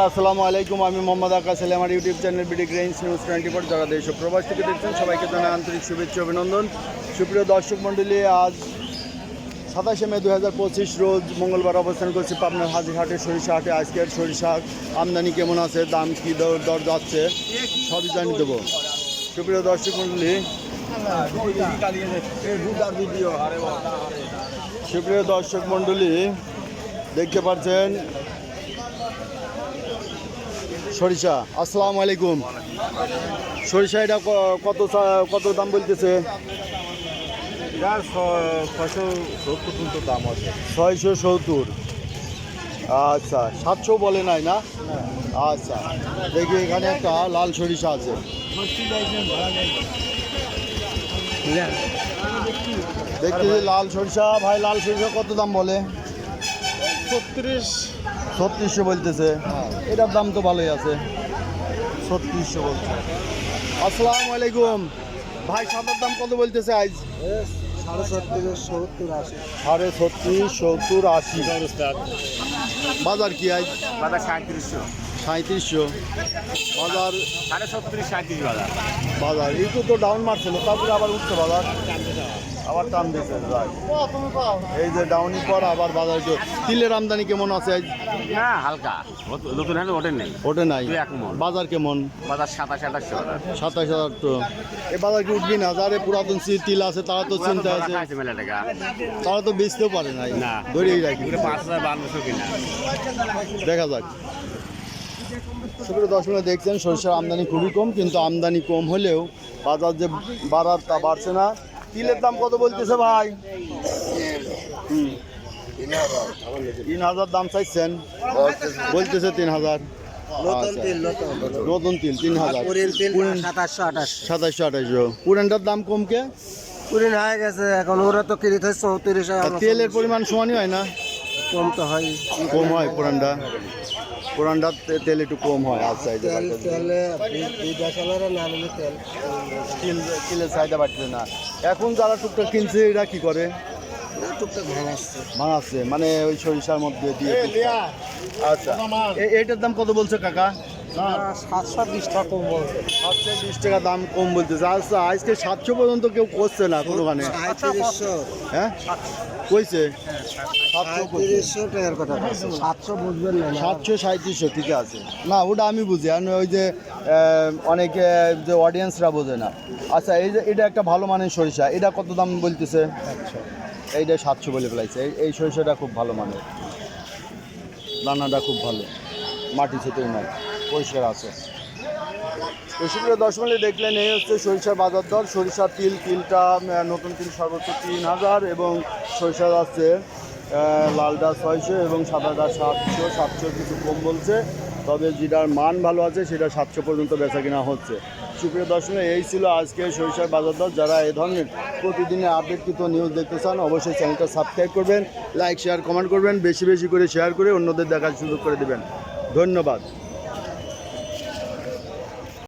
আসসালামু আলাইকুম, আমি মোহাম্মদ আকাশ আলী। আমার YouTube channel BD grains news 24 যারা দেশ ও প্রবাস থেকে দেখছেন সবাইকে জানাই আন্তরিক শুভেচ্ছা অভিনন্দন। সুপ্রিয় দর্শক মণ্ডলী, আজ 27শে মে 2025 রোজ মঙ্গলবার অবস্থান করছি পাবনার হাজিরহাটের সরিষা হাটে। আজকের সরিষার আমদানি কেমন আছে, দাম কী দর যাচ্ছে, সবই জানিয়ে দেবো। সুপ্রিয় দর্শক মণ্ডলী, সুপ্রিয় দর্শক মণ্ডলী, দেখতে পাচ্ছেন সরিষা। আসসালামু আলাইকুম। সরিষা এটা কত দাম বলতেছে? 670 দাম আছে। 670। আচ্ছা, 700 বলে নাই না? আচ্ছা, দেখি এখানে একটা লাল সরিষা আছে। দেখতেছি লাল সরিষা। ভাই, লাল সরিষা কত দাম বলে? 3600 বলতেছে। এটার দাম তো ভালোই আছে, 3600 বলছে। আসসালামু আলাইকুম ভাই, সাদার দাম কত বলতেছে আজ? 37, 70, 80। বাজার কি আজ? বাজার 3700। 3700 বাজার। 70, 37 বাজার। বাজার একটু তো ডাউন মারছিল, তারপরে আবার উঠছে বাজার, আবার টান দিয়েছে। এই যে ডাউনই পর আবার বাজার। তিলের আমদানি কেমন আছে আজ? না, হালকা, নতুন হাতে ওঠেন নেই। ওঠে নাই। বাজার কেমন? বাজার 27-28 27,000। তো এই বাজার কি উঠবি না? যারে পুরাতন তিল আছে তারা তো চিন্তা আছে, মেলা টাকা তারা তো বেচতেও পারে নাই, না ধরেই রাখি। 5000-5200 কিনা দেখা যাক। সুপ্রিয় দর্শক, দেখছেন সরিষার আমদানি খুবই কম, কিন্তু আমদানি কম হলেও বাজার যে বাড়ার তা বাড়ছে না। তিলের দাম কত বলতেছে ভাই? 3000 দাম চাইছেন, বলতেছে 3000। নতুন তিল 3000, 2728। পুরানটার দাম কম কে? পুরিন হয়ে গেছে এখন, ওরা তো কিনে থাকে 34। তেলের পরিমাণ সমানই হয় না? কম তো হয়, কম হয় পুরানটার তেল একটু কম হয়। আচ্ছা, তিলের চাহিদা বাড়ছে না। এখন যারা টুকটাক কিনছে এরা কি করে? টুকটাক ভাঙাচ্ছে, মানে ওই সরিষার মধ্যে দিয়ে। আচ্ছা, এইটার দাম কত বলছে কাকা? 720 টাকা কম বলছে। 720 টাকা দাম কম বলতেছে। আচ্ছা, আজকে 700 পর্যন্ত কেউ করছে না কোনোখানে। হ্যাঁ কইছে 3700 টাকার কথা, 700 বুঝবেন না। 737, ঠিক আছে। না, ওটা আমি বুঝি, আর ওই যে অনেকে যে অডিয়েন্সরা বোঝে না। আচ্ছা, এই যে এটা একটা ভালো মানের সরিষা, এটা কত দাম বলতেছে? এইটা 700 বলে ফেলাইছে। এই সরিষাটা খুব ভালো মানের, দানাটা খুব ভালো, মাটি ছেতেও নাই, পরিষ্কার আছে। সুপ্রিয় দর্শক দেখলেন, এই হচ্ছে সরিষার বাজার দর। সরিষার তিলটা নতুন তিল সর্বোচ্চ 3000, এবং সরিষা আছে লালটা 600 এবং সাদাটা 700 কিছু কম বলছে। তবে যেটার মান ভালো আছে সেটা 700 পর্যন্ত বেচা কিনা হচ্ছে। সুপ্রিয় দর্শক, এই ছিল আজকে সরিষার বাজার দর। যারা এই ধরনের প্রতিদিনের আপডেটকৃত নিউজ দেখতে চান অবশ্যই চ্যানেলটা সাবস্ক্রাইব করবেন, লাইক শেয়ার কমেন্ট করবেন, বেশি বেশি করে শেয়ার করে অন্যদের দেখার সুযোগ করে দেবেন। ধন্যবাদ।